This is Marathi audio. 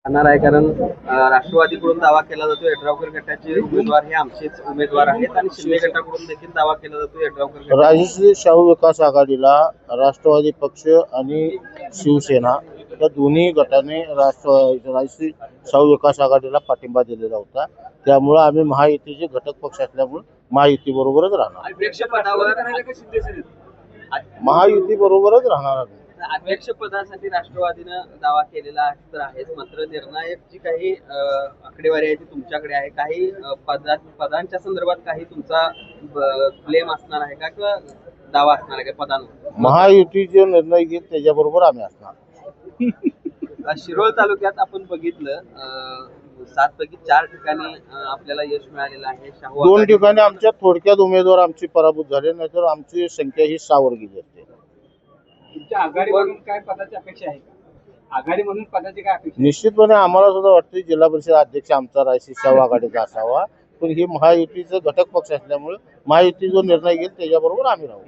राहणार आहे कारण राष्ट्रवादीकडून दावा केला जातो यड्रावकर गटाचे उमेदवार हे आमचेच उमेदवार आहेत आणि शिंदे गटाकडून देखील दावा केला जातो यड्रावकर गट राजश्री शाहू विकास आघाडीला राष्ट्रवादी पक्ष आणि शिवसेना या दोन्ही गटाने राजश्री शाहू विकास आघाडीला पाठिंबा दिलेला होता. त्यामुळे आम्ही महायुतीचे घटक पक्ष असल्यामुळे महायुती बरोबरच राहणार. महायुती बरोबरच राहणार आम्ही. अध्यक्ष पदासाठी राष्ट्रवादीनं दावा केलेला तर आहेच, मात्र निर्णायक जी काही आकडेवारी आहे ती तुमच्याकडे आहे. काही पदांच्या संदर्भात काही तुमचा क्लेम असणार आहे का किंवा दावा असणार आहे का पदांवर? महायुती जो निर्णय घेईल त्याच्याबरोबर आम्ही असणार. शिरोळ तालुक्यात आपण बघितलं 7 पैकी 4 ठिकाणी आपल्याला यश मिळालेलं आहे. 2 ठिकाणी आमच्या थोडक्यात उमेदवार आमची पराभूत झाले, नाहीतर आमची संख्या ही 6 वर गेली असते. तुमच्या आघाडी म्हणून काय पदाची अपेक्षा आहे का? आघाडी म्हणून पदाची काय अपेक्षा? निश्चितपणे आम्हाला सुद्धा वाटतं जिल्हा परिषद अध्यक्ष आमचा राजश्री शाहू आघाडीचा असावा, पण ही महायुतीचा घटक पक्ष असल्यामुळे महायुती जो निर्णय घेईल त्याच्याबरोबर आम्ही राहू.